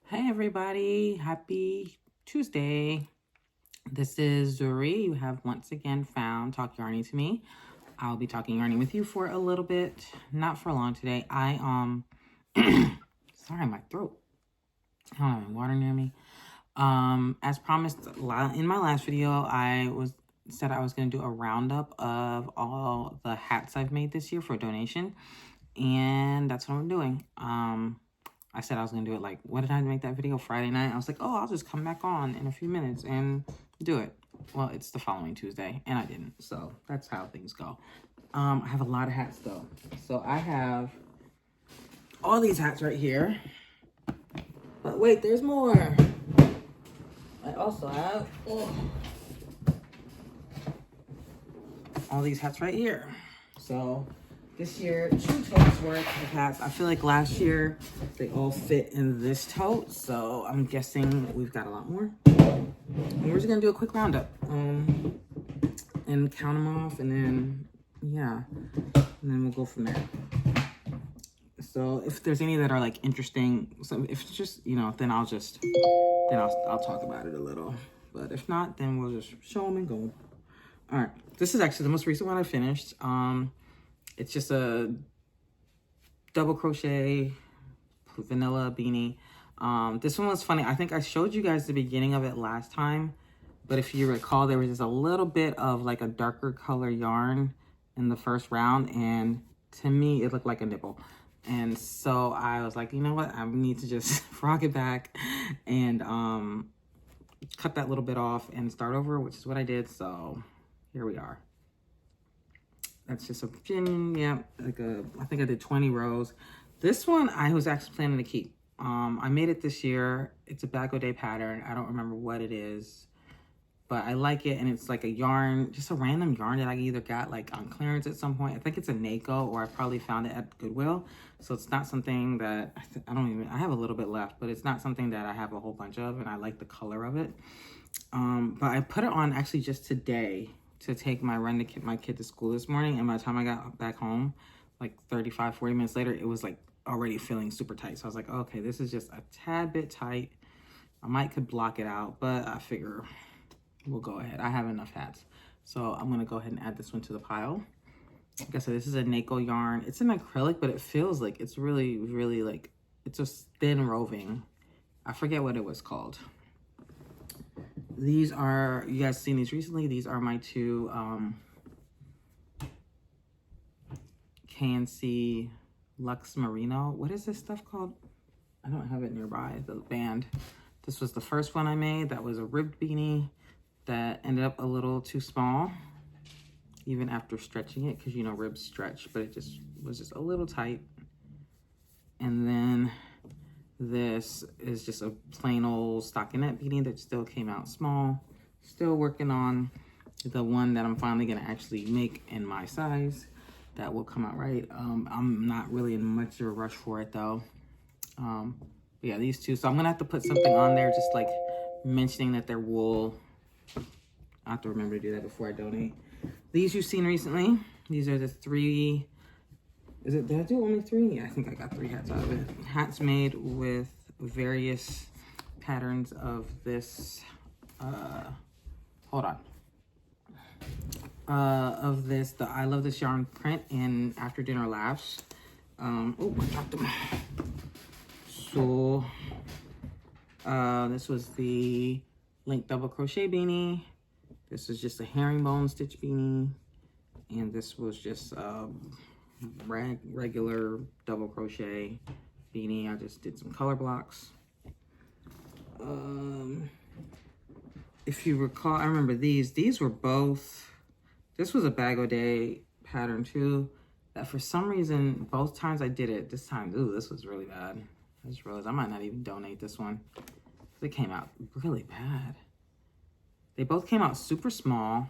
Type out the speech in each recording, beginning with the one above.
Hey everybody, happy Tuesday. This is Zuri. You have once again found Talk Yarny to me. I'll be talking yarny with you for a little bit, not for long today. Sorry, my throat. I don't have any water near me. As promised in my last video, said I was going to do a roundup of all the hats I've made this year for donation, and that's what I'm doing. I said I was going to do it like, what did I make that video? Friday night. I was like, oh, I'll just come back on in a few minutes and do it. Well, it's the following Tuesday, and I didn't. So that's how things go. I have a lot of hats, though. So I have all these hats right here. But wait, there's more. I also have all these hats right here. So this year, 2 totes worth of hats. I feel like last year they all fit in this tote, so I'm guessing we've got a lot more. And we're just gonna do a quick roundup and count them off, and then yeah, and then we'll go from there. So if there's any that are like interesting, so if it's just then I'll talk about it a little. But if not, then we'll just show them and go. All right, this is actually the most recent one I finished. It's just a double crochet vanilla beanie. This one was funny. I think I showed you guys the beginning of it last time, but if you recall, there was just a little bit of like a darker color yarn in the first round, and to me, it looked like a nipple. And so I was like, you know what? I need to just frog it back and cut that little bit off and start over, which is what I did. So here we are. That's just a pin, yeah, I think I did 20 rows. This one I was actually planning to keep. I made it this year. It's a Bag O' Day pattern. I don't remember what it is, but I like it, and it's like a yarn, just a random yarn that I either got like on clearance at some point. I think it's a Naco, or I probably found it at Goodwill. So it's not something that, I have a little bit left, but it's not something that I have a whole bunch of, and I like the color of it. But I put it on actually just today to take my kid to school this morning, and by the time I got back home, like 35, 40 minutes later, it was like already feeling super tight. So I was like, okay, this is just a tad bit tight. I could block it out, but I figure we'll go ahead. I have enough hats. So I'm gonna go ahead and add this one to the pile. Like I said, this is a Naco yarn. It's an acrylic, but it feels like it's really, really like, it's just thin roving. I forget what it was called. These are, you guys seen these recently? These are my 2 KNC Lux Merino. What is this stuff called? I don't have it nearby, the band. This was the first one I made. That was a ribbed beanie that ended up a little too small, even after stretching it, because ribs stretch, but it just was just a little tight. And then this is just a plain old stockinette beanie that still came out small. Still working on the one that I'm finally gonna actually make in my size. That will come out right. I'm not really in much of a rush for it though. But yeah, these 2. So I'm gonna have to put something on there, just like mentioning that they're wool. I have to remember to do that before I donate. These you've seen recently. These are the 3. Did I do only 3? Yeah, I think I got 3 hats out of it. Hats made with various patterns of this, hold on. Of this, the I Love This Yarn print in After Dinner Laughs. Oh, I dropped them. So, this was the link double crochet beanie. This is just a herringbone stitch beanie. And this was just regular double crochet beanie. I just did some color blocks. If you recall, I remember these were both, this was a Bag O' Day pattern too, that for some reason both times I did it, this time, ooh, this was really bad. I just realized I might not even donate this one. It came out really bad. They both came out super small,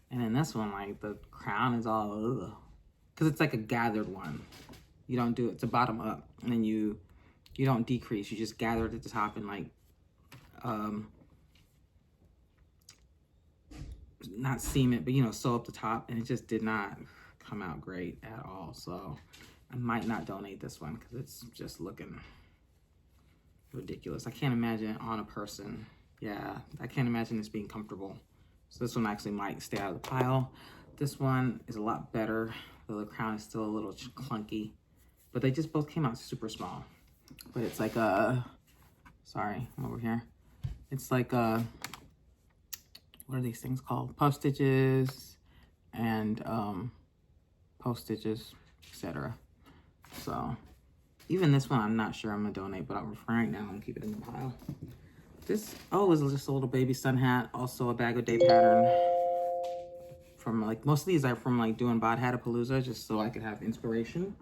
and then this one, like, the crown is all ugh. Because it's like a gathered one. You don't do it, it's a bottom up, and then you don't decrease, you just gather it at the top and like, not seam it, but sew up the top, and it just did not come out great at all. So I might not donate this one because it's just looking ridiculous. I can't imagine it on a person. Yeah, I can't imagine this being comfortable. So this one actually might stay out of the pile. This one is a lot better, though the crown is still a little clunky. But they just both came out super small. But it's like a, sorry, I'm over here. It's like a, what are these things called? Puff stitches and post stitches, etc. So even this one, I'm not sure I'm gonna donate, but for right now, I'm gonna keep it in the pile. This, oh, is just a little baby sun hat, also a bag of day pattern. From like, most of these are from like doing Bod Hatapalooza, just so I could have inspiration.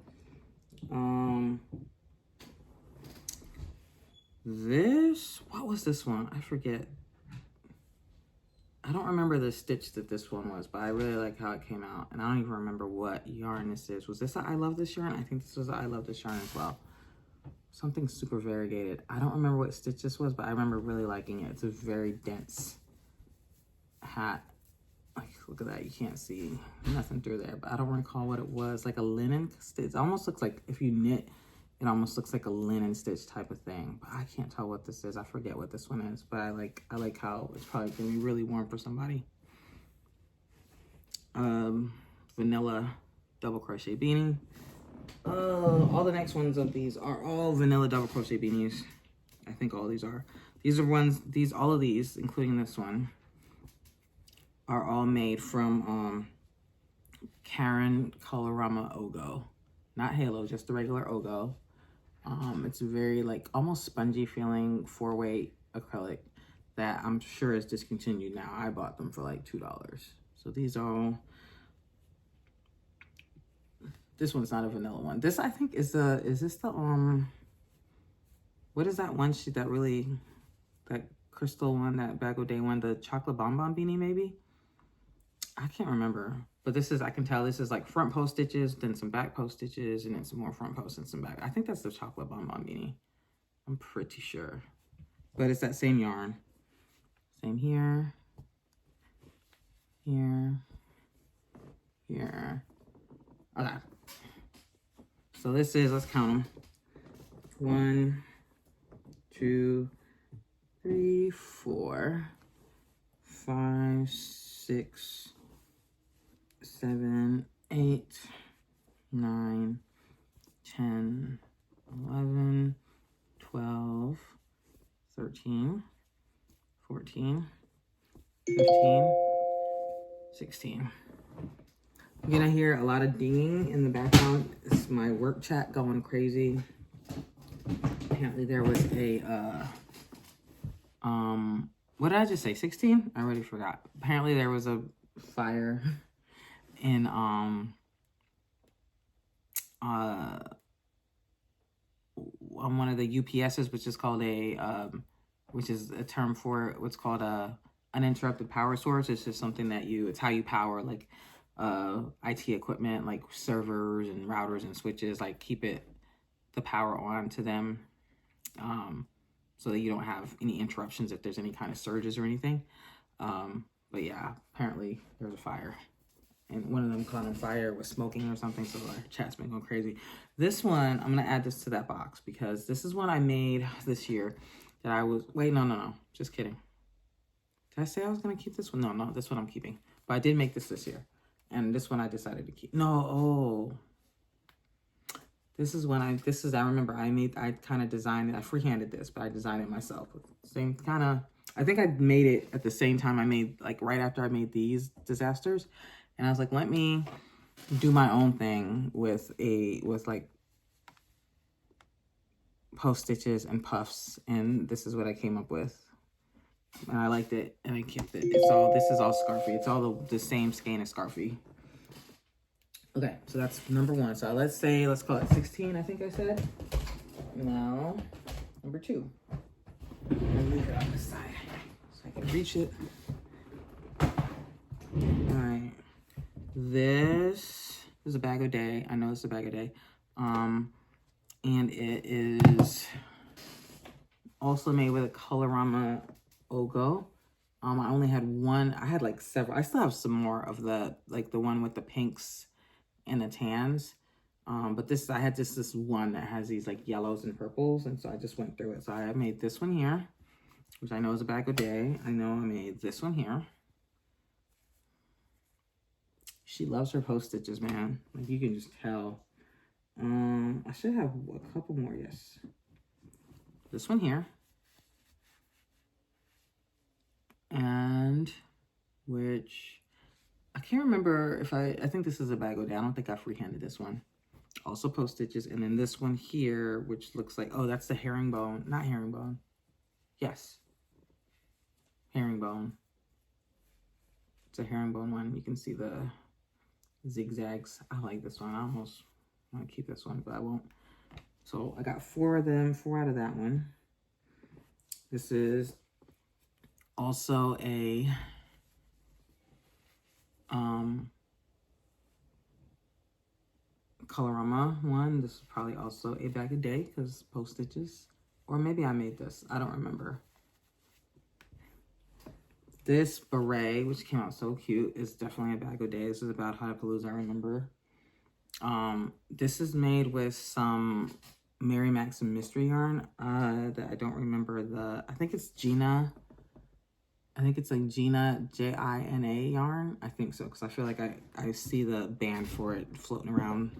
This, what was this one? I forget. I don't remember the stitch that this one was, but I really like how it came out. And I don't even remember what yarn this is. Was this a I Love This yarn? I think this was a I Love This yarn as well. Something super variegated. I don't remember what stitch this was, but I remember really liking it. It's a very dense hat. Like, look at that. You can't see nothing through there, but I don't recall what it was. Like a linen stitch. It almost looks like, if you knit, it almost looks like a linen stitch type of thing. But I can't tell what this is. I forget what this one is, but I like how it's probably gonna be really warm for somebody. Vanilla double crochet beanie. All the next ones of these are all vanilla double crochet beanies. I think all these are. These are ones, all of these, including this one, are all made from Karen Colorama Ogo. Not Halo, just the regular Ogo. It's a very like almost spongy feeling 4-weight acrylic that I'm sure is discontinued now. I bought them for like $2. So these are all, this one's not a vanilla one. This I think is the, is this the, what is that one sheet that really, that crystal one, that Bag O' Day one, the chocolate bonbon beanie maybe? I can't remember. But this is, I can tell this is like front post stitches, then some back post stitches, and then some more front posts and some back. I think that's the chocolate bonbon beanie. I'm pretty sure. But it's that same yarn. Same here. Here. Here. Okay. So this is, let's count them. 1, 2, 3, 4, 5, 6, 7, 8, 9, 10, 11, 12, 13, 14, 15, 16. You're gonna hear a lot of dinging in the background. It's my work chat going crazy. Apparently there was a, what did I just say, 16? I already forgot. Apparently there was a fire in, on one of the UPSs, which is called a, which is a term for what's called a uninterrupted power source. It's just something that it's how you power like IT equipment, like servers and routers and switches, like keep the power on to them, so that you don't have any interruptions if there's any kind of surges or anything. But yeah, apparently there was a fire. And one of them caught on fire, was smoking or something, so our chat's been going crazy. This one, I'm going to add this to that box because this is one I made this year that I was... Wait, no. Just kidding. Did I say I was going to keep this one? No, this one I'm keeping. But I did make this year. And this one I decided to keep. This is when I remember I kind of designed it. I freehanded this, but I designed it myself. Same kind of... I think I made it at the same time I made, like right after I made these disasters. And I was like, let me do my own thing with like post stitches and puffs. And this is what I came up with. And I liked it and I kept it. This is all scarfy. It's all the same skein as scarfy. Okay, so that's number 1. So let's call it 16, I think I said. Now, number 2. And leave it on this side so I can reach it. All right. This is a Bag O' Day. I know it's a Bag O' Day. And it is also made with a Colorama Ogo. I only had one. I had like several. I still have some more of the one with the pinks and the tans. But this, I had this one that has these like yellows and purples, and so I just went through it. So I made this one here, which I know is a bag a day. I know I made this one here. She loves her post stitches, man. Like you can just tell. I should have a couple more, yes. This one here. And which I can't remember if I think this is a bag a day. I don't think I freehanded this one. Also post stitches, and then this one here, which looks like, oh, that's the herringbone. Not herringbone. Yes. Herringbone. It's a herringbone one. You can see the zigzags. I like this one. I almost want to keep this one, but I won't. So I got 4 of them, 4 out of that one. This is also a Colorama one. This is probably also a bag a day because post stitches. Or maybe I made this. I don't remember. This beret, which came out so cute, is definitely a bag a day. This is about Hatapalooza, I remember. This is made with some Mary Maxim mystery yarn that I don't remember I think it's Gina. I think it's like Gina, J-I-N-A yarn. I think so, because I feel like I see the band for it floating around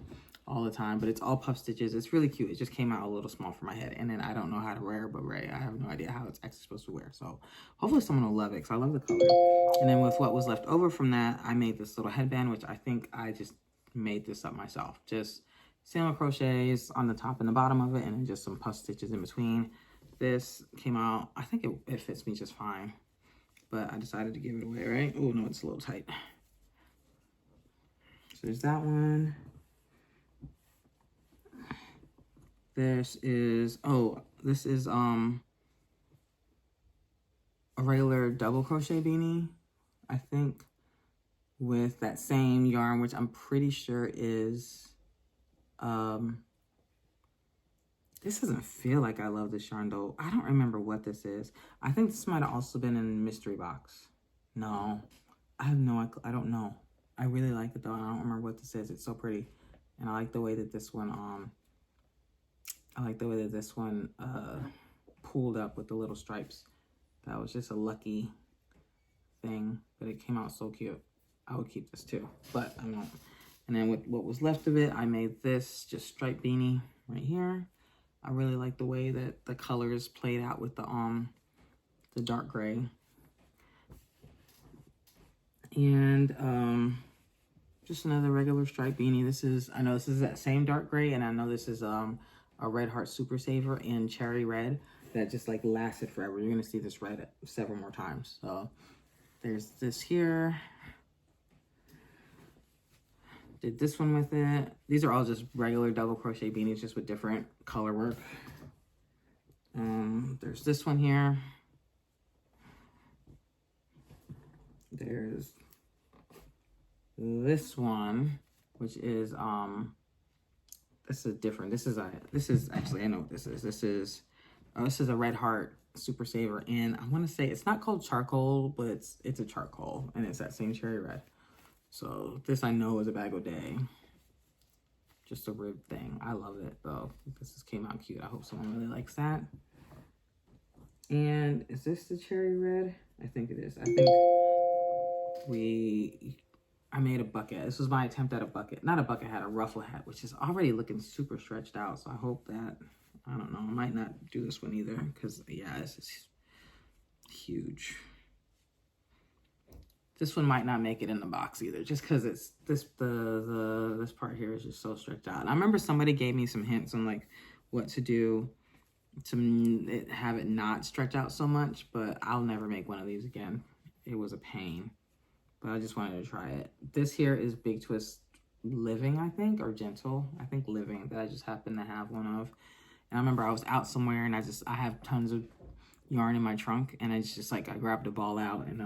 all the time, but it's all puff stitches. It's really cute. It just came out a little small for my head, and then I don't know how to wear a beret. I have no idea how it's actually supposed to wear, so hopefully someone will love it, because I love the color. And then with what was left over from that, I made this little headband, which I think I just made this up myself. Just single crochets on the top and the bottom of it, and then just some puff stitches in between. This came out, I think it fits me just fine, but I decided to give it away, right? Oh, no, it's a little tight. So there's that one. This is a regular double crochet beanie, I think, with that same yarn, which I'm pretty sure is, this doesn't feel like I love this yarn though. I don't remember what this is. I think this might have also been in the mystery box. No, I have no, I don't know. I really like it though. I don't remember what this is. It's so pretty. And I like the way that this one, pulled up with the little stripes. That was just a lucky thing, but it came out so cute. I would keep this too, but I won't. And then with what was left of it, I made this just striped beanie right here. I really like the way that the colors played out with the dark gray. And just another regular striped beanie. I know this is that same dark gray, and I know this is a Red Heart Super Saver in cherry red that just like lasted forever. You're gonna see this red several more times. So there's this here. Did this one with it. These are all just regular double crochet beanies, just with different color work. There's this one here. There's this one, which is this is different. This is actually, I know what this is. This is a Red Heart Super Saver, and I want to say it's not called charcoal, but it's a charcoal, and it's that same cherry red. So this I know is a bag a day. Just a rib thing. I love it though. This just came out cute. I hope someone really likes that. And is this the cherry red? I think it is. I think I made a bucket. This was my attempt at a bucket. Not a bucket hat, a ruffle hat, which is already looking super stretched out. So I hope that, I don't know, I might not do this one either, because yeah, this is huge. This one might not make it in the box either, just because it's this part here is just so stretched out. And I remember somebody gave me some hints on like what to do to have it not stretch out so much, but I'll never make one of these again. It was a pain, but I just wanted to try it. This here is Big Twist Living, I think, or Gentle. I think Living, that I just happened to have one of. And I remember I was out somewhere and I have tons of yarn in my trunk, and I just like, I grabbed a ball out and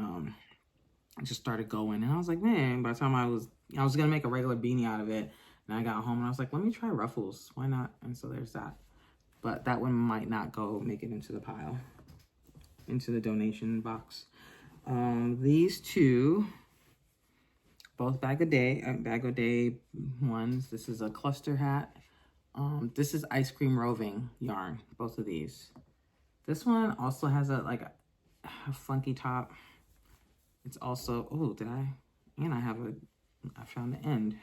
I just started going, and I was like, man, by the time I was gonna make a regular beanie out of it, and I got home and I was like, let me try ruffles, why not? And so there's that. But that one might not make it into the pile, into the donation box. These two both bag a day ones. This is a cluster hat. This is ice cream roving yarn, both of these. This one also has a funky top. It's also, oh, I found the end.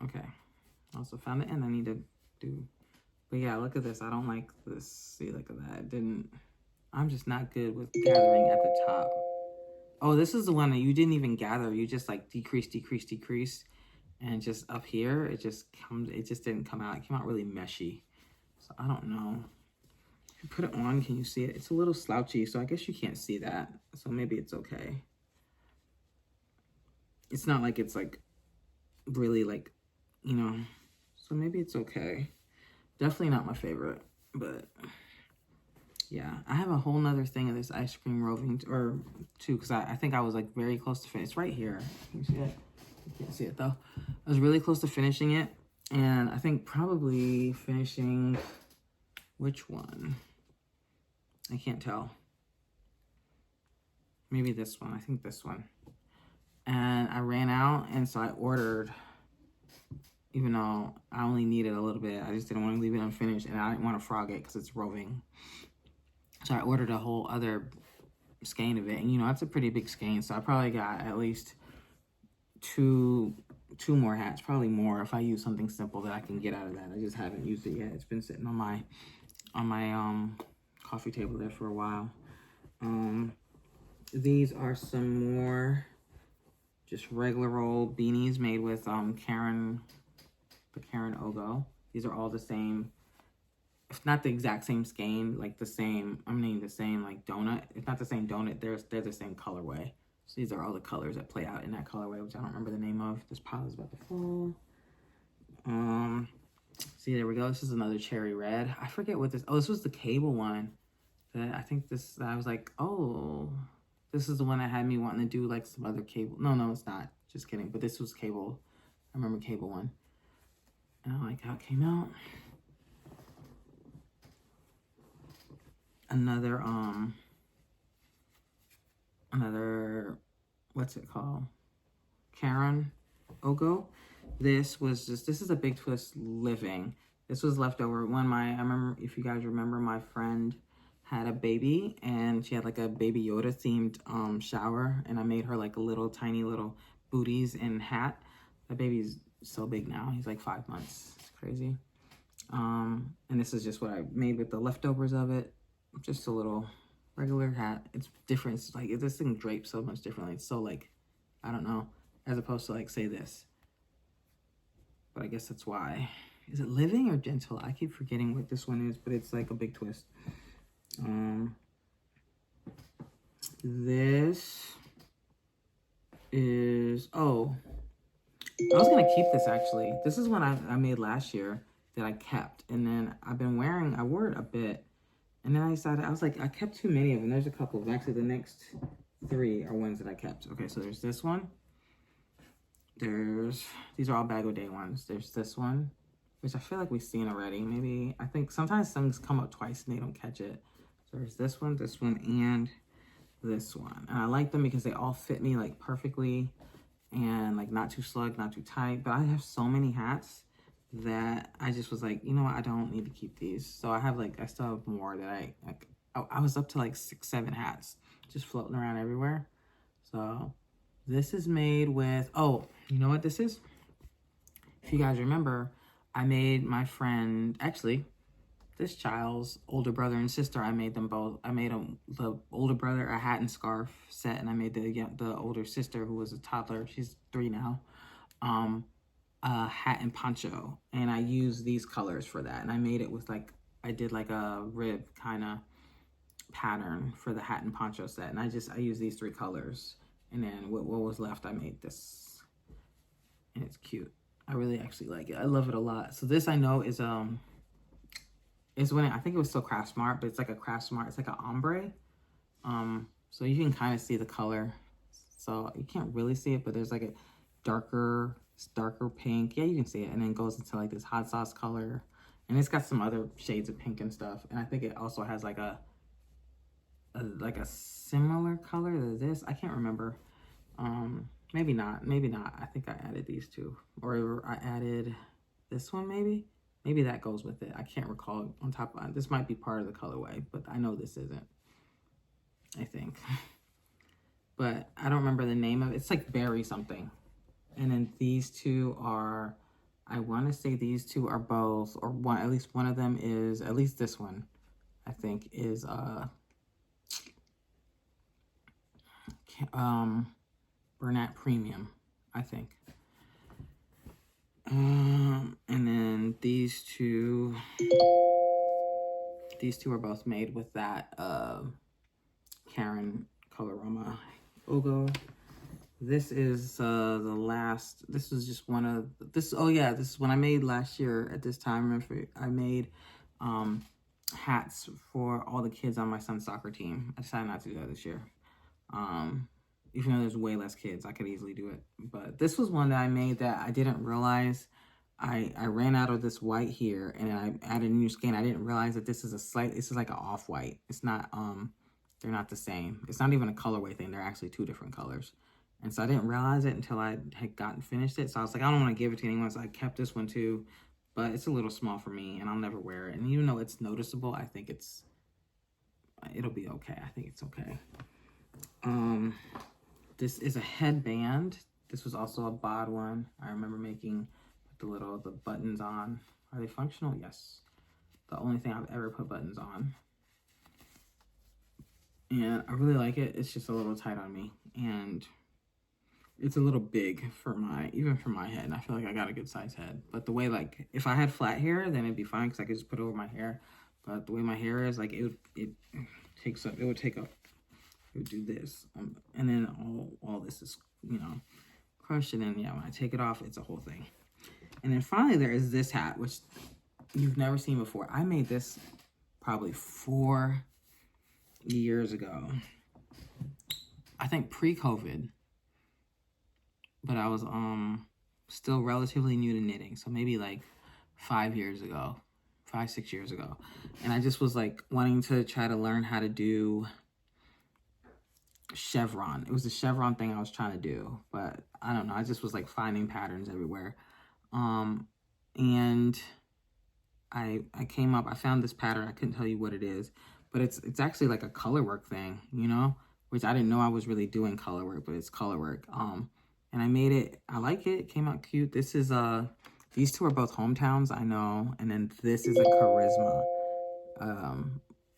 Okay, also found the end I need to do. But yeah, look at this. I don't like this. See, look at that. I'm just not good with gathering at the top. Oh, this is the one that you didn't even gather. You just like decrease. And just up here, it just didn't come out. It came out really meshy. So I don't know. If you put it on, can you see it? It's a little slouchy, so I guess you can't see that. So maybe it's okay. It's not like it's like really like, you know, so maybe it's okay. Definitely not my favorite, but yeah, I have a whole nother thing of this ice cream roving or two, because I think I was like very close to finish. It's right here. Can you see it? You can't see it though. I was really close to finishing it, and I think probably finishing which one? I can't tell. Maybe this one. I think this one. And I ran out, and so I ordered, even though I only needed a little bit. I just didn't want to leave it unfinished, and I didn't want to frog it because it's roving. So I ordered a whole other skein of it, and you know, it's a pretty big skein, so I probably got at least two more hats, probably more if I use something simple that I can get out of that. I just haven't used it yet. It's been sitting on my coffee table there for a while. These are some more just regular old beanies made with the Karen Ogo. These are all the same. It's not the exact same skein, like the same, the same like donut. It's not the same donut, they're the same colorway. So these are all the colors that play out in that colorway, which I don't remember the name of. This pile is about to fall. See, there we go. This is another cherry red. I forget what this, oh, this was the cable one. That I think this, I was like, oh, this is the one that had me wanting to do like some other cable. No, it's not. Just kidding. But this was cable. I remember cable one. And I like how it came out. Another, what's it called? Karen Ogo. This is a Big Twist Living. This was leftover. I remember, if you guys remember, my friend had a baby, and she had like a Baby Yoda themed shower, and I made her like a little tiny little booties and hat. The baby's so big now. He's like 5 months. It's crazy. And this is just what I made with the leftovers of it. Just a little regular hat. It's different. It's like, this thing drapes so much differently. It's so like, I don't know, as opposed to like, say this. But I guess that's why. Is it Living or Gentle? I keep forgetting what this one is, but it's like a Big Twist. This is, oh, I was gonna keep this actually. This is one I made last year that I kept, and then I wore it a bit, and then I decided, I was like, I kept too many of them. There's a couple of, actually the next 3 are ones that I kept. Okay, so there's this one. These are all Bag O Day ones. There's this one, which I feel like we've seen already. Maybe, I think sometimes things come up twice and they don't catch it. So there's this one, and this one. And I like them because they all fit me like perfectly, and like not too snug, not too tight. But I have so many hats that I just was like, you know what, I don't need to keep these. So I still have more that I was up to like 6, 7 hats just floating around everywhere. So this is made with, oh, you know what this is? If you guys remember, I made my friend, actually, this child's older brother and sister, I made them both. I made the older brother a hat and scarf set, and I made the older sister, who was a toddler, she's 3 now, a hat and poncho. And I used these colors for that. And I made it with like, I did like a rib kind of pattern for the hat and poncho set. And I used these 3 colors. And then what was left, I made this. And it's cute. I really actually like it. I love it a lot. So this I know is when I think it was still Craft Smart, but it's like a Craft Smart. It's like an ombre. So you can kind of see the color. So you can't really see it, but there's like a darker pink. Yeah, you can see it. And then it goes into like this hot sauce color. And it's got some other shades of pink and stuff. And I think it also has like a similar color to this. I can't remember. Maybe not. Maybe not. I think I added these two. Or I added this one maybe. Maybe that goes with it. I can't recall on top of it. This might be part of the colorway, but I know this isn't. I think. But I don't remember the name of it. It's like berry something. And then these two are, I want to say these two are both, or one, at least one of them is, at least this one, I think is Bernat Premium, I think. And then these two are both made with that Karen Colorama logo. This is the last, this was just one of this. Oh yeah, this is one I made last year at this time. Remember, I made hats for all the kids on my son's soccer team. I decided not to do that this year. Even though there's way less kids, I could easily do it. But this was one that I made that I didn't realize. I ran out of this white here and I added a new skein. I didn't realize that this is this is like an off-white. It's not, they're not the same. It's not even a colorway thing. They're actually two different colors. And so I didn't realize it until I had finished it. So I was like, I don't want to give it to anyone. So I kept this one too, but it's a little small for me and I'll never wear it. And even though it's noticeable, I think it'll be okay. I think it's okay. This is a headband. This was also a bod one. I remember making the buttons on. Are they functional? Yes. The only thing I've ever put buttons on. And I really like it. It's just a little tight on me. And it's a little big for even for my head. And I feel like I got a good size head. But the way, like, if I had flat hair, then it'd be fine because I could just put it over my hair. But the way my hair is, like, it would do this. And then all this is, you know, crushed. And then, yeah, when I take it off, it's a whole thing. And then finally there is this hat, which you've never seen before. I made this probably 4 years ago. I think pre-COVID. But I was still relatively new to knitting. So maybe like 5 years ago. 5-6 years ago. And I just was like wanting to try to learn how to do chevron. It was the chevron thing I was trying to do. But I don't know. I just was like finding patterns everywhere. And I found this pattern. I couldn't tell you what it is, but it's actually like a color work thing, you know, which I didn't know I was really doing color work, but it's color work. And I made it, I like it. It came out cute. This is, these two are both hometowns, I know. And then this is a charisma.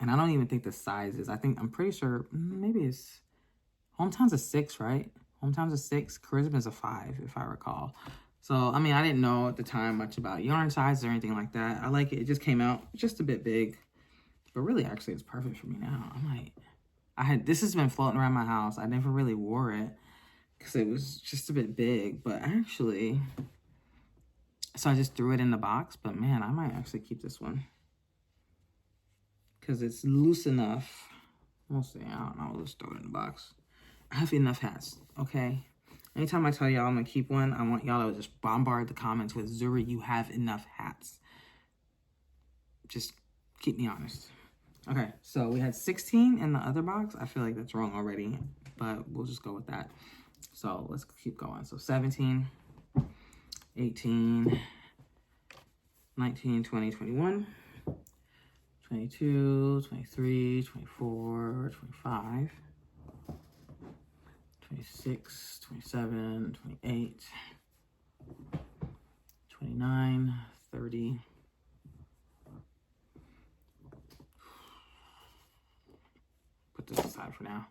And I don't even think the size is, I'm pretty sure maybe it's, hometown's a 6, right? Hometown's a 6, charisma is a 5, if I recall. So, I mean, I didn't know at the time much about yarn sizes or anything like that. I like it. It just came out just a bit big. But really, actually, it's perfect for me now. This has been floating around my house. I never really wore it because it was just a bit big. But actually, so I just threw it in the box. But man, I might actually keep this one because it's loose enough. We'll see. I don't know. We'll just throw it in the box. I have enough hats, okay? Anytime I tell y'all I'm going to keep one, I want y'all to just bombard the comments with, Zuri, you have enough hats. Just keep me honest. Okay, so we had 16 in the other box. I feel like that's wrong already, but we'll just go with that. So let's keep going. So 17, 18, 19, 20, 21, 22, 23, 24, 25. 26, 27, 28, 29, 30, put this aside for now,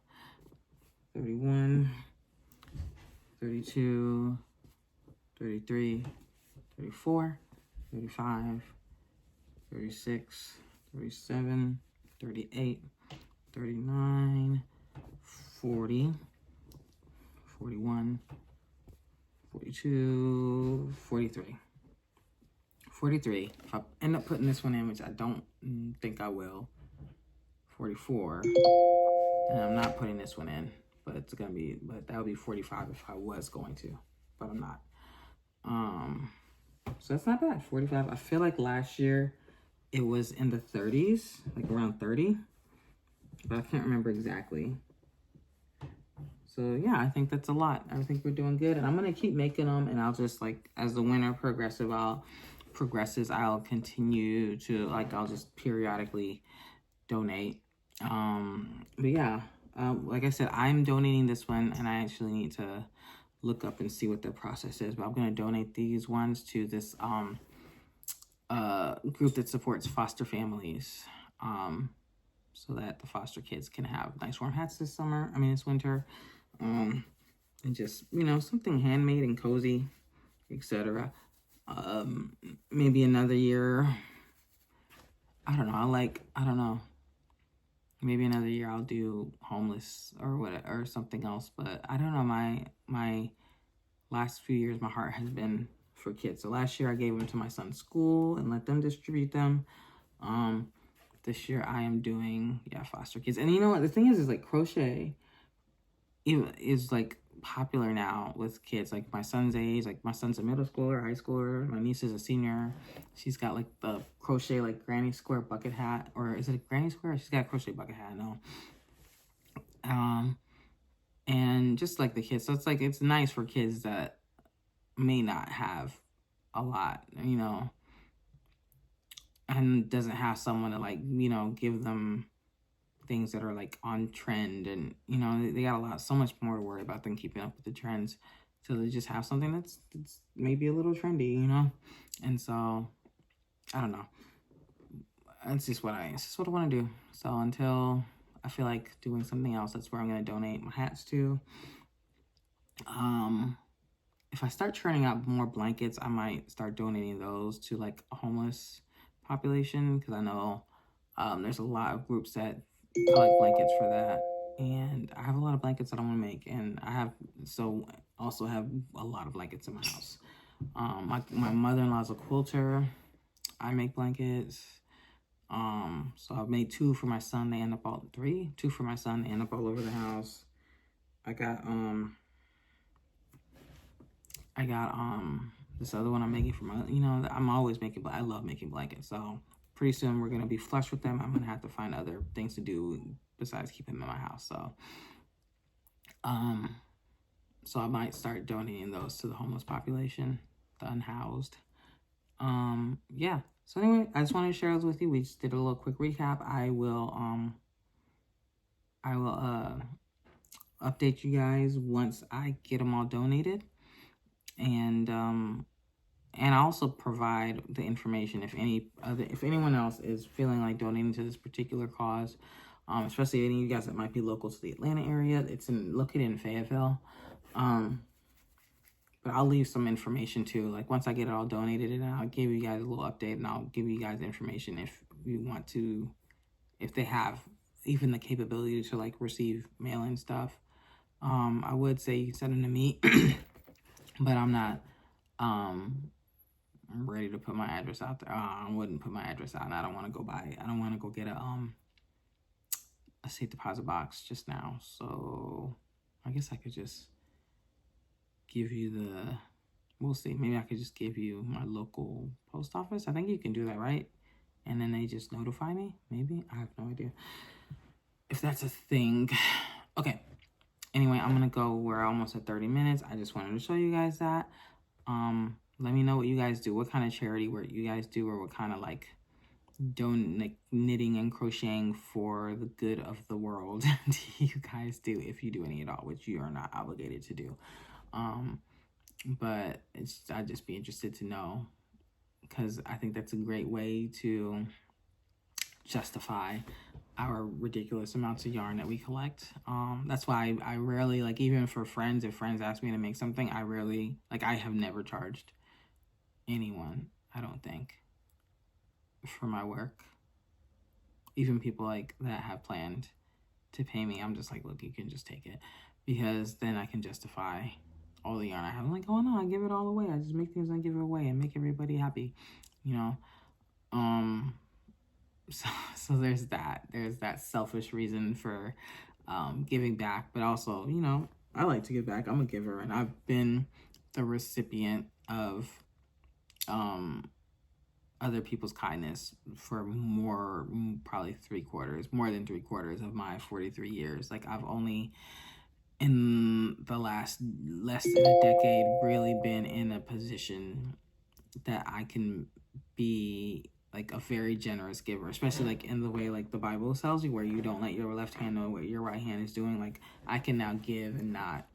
31, 32, 33, 34, 35, 36, 37, 38, 39, 40, 41, 42, 43. 43. If I end up putting this one in, which I don't think I will, 44. And I'm not putting this one in, but that would be 45 if I was going to, but I'm not. So that's not bad, 45. I feel like last year it was in the 30s, like around 30, but I can't remember exactly. So yeah, I think that's a lot. I think we're doing good, and I'm gonna keep making them. And I'll just like as the winter progresses, I'll continue to like I'll just periodically donate. But yeah, like I said, I'm donating this one, and I actually need to look up and see what the process is. But I'm gonna donate these ones to this group that supports foster families. So that the foster kids can have nice warm hats this summer. I mean, this winter. And just, something handmade and cozy, etc. Maybe another year. I don't know. Maybe another year I'll do homeless or what or something else. But I don't know. My last few years, my heart has been for kids. So last year I gave them to my son's school and let them distribute them. This year I am doing foster kids. And you know what? The thing is like crochet is like popular now with kids like my son's age. Like my son's a middle schooler, high schooler. My niece is a senior. She's got like the crochet like granny square bucket hat, or is it a granny square? She's got a crochet bucket hat. No. And just like the kids, so it's like it's nice for kids that may not have a lot, and doesn't have someone to like give them things that are like on trend, and they got so much more to worry about than keeping up with the trends. So they just have something that's maybe a little trendy, and so I don't know. It's just what I want to do. So until I feel like doing something else, that's where I'm going to donate my hats to. If I start churning out more blankets, I might start donating those to like a homeless population, because I know there's a lot of groups that collect blankets for that, and I have a lot of blankets that I want to make, and I also have a lot of blankets in my house. My mother-in-law's a quilter. I make blankets. So I've made 2 for my son. They end up all 3. 2 for my son. They end up all over the house. I got this other one I'm making for my, I'm always making, I love making blankets. So pretty soon we're going to be flush with them. I'm going to have to find other things to do besides keeping them in my house. So I might start donating those to the homeless population, the unhoused. Yeah. So anyway, I just wanted to share those with you. We just did a little quick recap. I will update you guys once I get them all donated. And I also provide the information if anyone else is feeling like donating to this particular cause, especially any of you guys that might be local to the Atlanta area. It's located in Fayetteville. But I'll leave some information too. Like once I get it all donated, and I'll give you guys a little update, and I'll give you guys information if you want to, if they have even the capability to like receive mail-in stuff. I would say you can send them to me, but I'm not ready to put my address out there. I wouldn't put my address out, and I don't want to go buy it. I don't want to go get a safe deposit box just now. So I guess I could just give you we'll see. Maybe I could just give you my local post office. I think you can do that, right? And then they just notify me, maybe? I have no idea if that's a thing. Okay. Anyway, I'm going to go. We're almost at 30 minutes. I just wanted to show you guys that. Let me know what you guys do. What kind of charity work you guys do, or what kind of like knitting and crocheting for the good of the world do you guys do, if you do any at all, which you are not obligated to do. But I'd just be interested to know, because I think that's a great way to justify our ridiculous amounts of yarn that we collect. That's why I rarely, like, even for friends, if friends ask me to make something, I rarely, like, I have never charged anyone, I don't think, for my work. Even people like that have planned to pay me, I'm just like, look, you can just take it, because then I can justify all the yarn I have. I'm like, oh no, I give it all away. I just make things and I give it away and make everybody happy, So there's that selfish reason for giving back, but also, I like to give back. I'm a giver, and I've been the recipient of other people's kindness for probably more than three quarters of my 43 years. Like, I've only in the last less than a decade really been in a position that I can be like a very generous giver, especially like in the way like the Bible tells you, where you don't let your left hand know what your right hand is doing. Like I can now give and not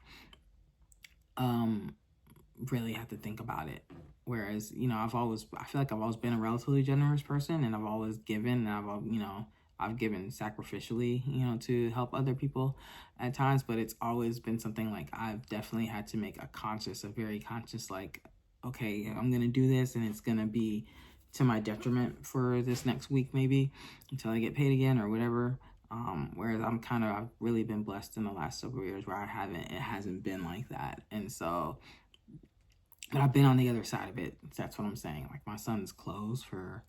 really have to think about it. Whereas, you know, I feel like I've always been a relatively generous person, and I've always given, and I've given sacrificially, you know, to help other people at times, but it's always been something like I've definitely had to make a very conscious, like, okay, I'm going to do this, and it's going to be to my detriment for this next week, maybe until I get paid again or whatever. Whereas I've really been blessed in the last several years where it hasn't been like that. And so, but I've been on the other side of it. That's what I'm saying. Like my son's clothes for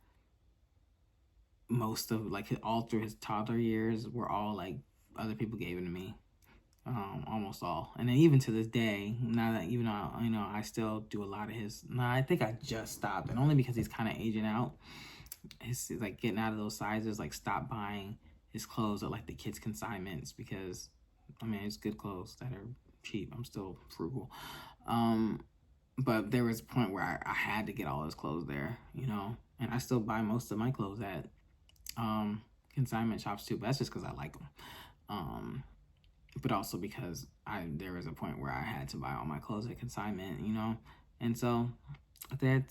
most of like all through his toddler years were all like other people gave it to me. Almost all. And then even to this day, now that even though, you know, I still do a lot of his, I think I just stopped, and only because he's kind of aging out. He's like getting out of those sizes, like stop buying his clothes at like the kids consignments, because I mean, it's good clothes that are cheap. I'm still frugal. But there was a point where I had to get all his clothes there, you know, and I still buy most of my clothes at consignment shops too, but that's just because I like them. But also because there was a point where I had to buy all my clothes at consignment, you know, and so it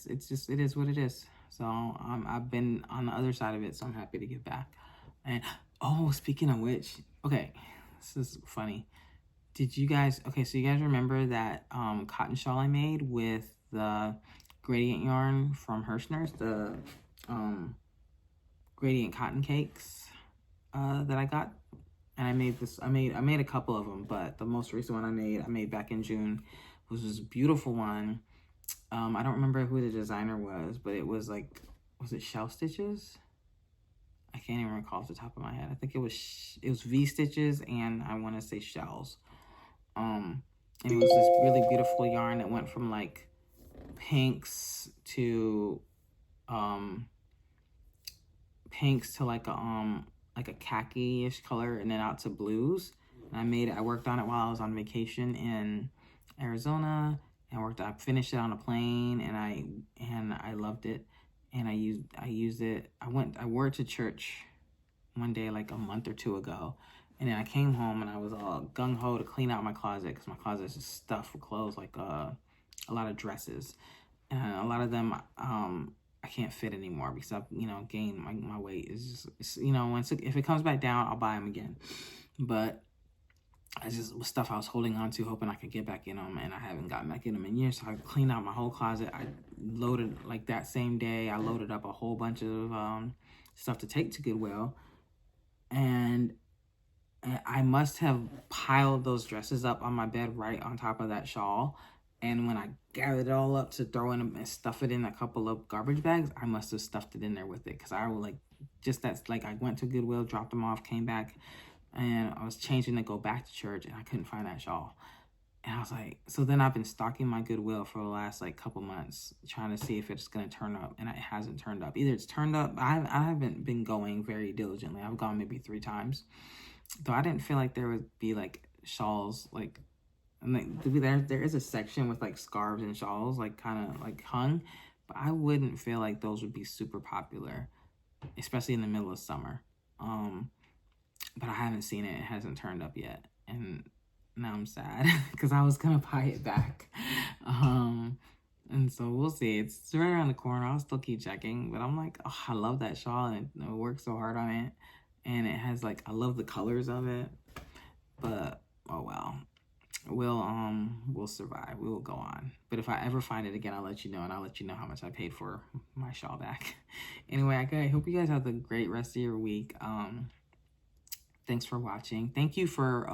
is what it is. So I've been on the other side of it, so I'm happy to give back. And oh, speaking of which, okay, this is funny. Did you guys, okay, so you guys remember that cotton shawl I made with the gradient yarn from Hirschner's, the gradient cotton cakes that I got? And I made a couple of them, but the most recent one I made back in June was this beautiful one. I don't remember who the designer was, but it was like, was it Shell Stitches? I can't even recall off the top of my head. I think it was V Stitches, and I want to say Shells. And it was this really beautiful yarn that went from like pinks to like a khaki-ish color, and then out to blues. And I worked on it while I was on vacation in Arizona, and I finished it on a plane, and I loved it. And I used it. I wore it to church one day like a month or two ago, and then I came home and I was all gung-ho to clean out my closet, because my closet is just stuffed with clothes, like a lot of dresses, and a lot of them I can't fit anymore because I've, you know, gained my weight. Is just, you know, if it comes back down, I'll buy them again. But I just was stuff I was holding on to, hoping I could get back in them, and I haven't gotten back in them in years. So I cleaned out my whole closet. I loaded, like that same day, I loaded up a whole bunch of stuff to take to Goodwill, and I must have piled those dresses up on my bed right on top of that shawl. And when I gathered it all up to throw in and stuff it in a couple of garbage bags, I must have stuffed it in there with it. Because I would I went to Goodwill, dropped them off, came back, and I was changing to go back to church, and I couldn't find that shawl. And I was like, so then I've been stocking my Goodwill for the last like couple months, trying to see if it's going to turn up, and it hasn't turned up. Either it's turned up, I haven't been going very diligently. I've gone maybe 3 times. Though I didn't feel like there would be like shawls, like, and like there is a section with like scarves and shawls, like kind of like hung, but I wouldn't feel like those would be super popular, especially in the middle of summer. But I haven't seen it. It hasn't turned up yet, and now I'm sad because I was gonna buy it back. And so we'll see. It's right around the corner. I'll still keep checking, but I'm like, oh, I love that shawl, and I worked so hard on it. And it has like, I love the colors of it, but oh well, we'll survive. We will go on. But if I ever find it again, I'll let you know, and I'll let you know how much I paid for my shawl back. Anyway, I hope you guys have a great rest of your week. Thanks for watching. Thank you for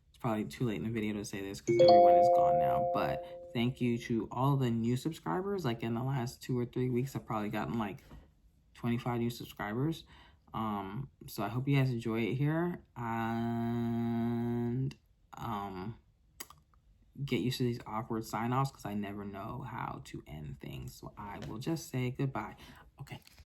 it's probably too late in the video to say this because everyone is gone now, but thank you to all the new subscribers. Like in the last 2 or 3 weeks, I've probably gotten like 25 new subscribers. So I hope you guys enjoy it here, and get used to these awkward sign-offs because I never know how to end things. So I will just say goodbye. Okay.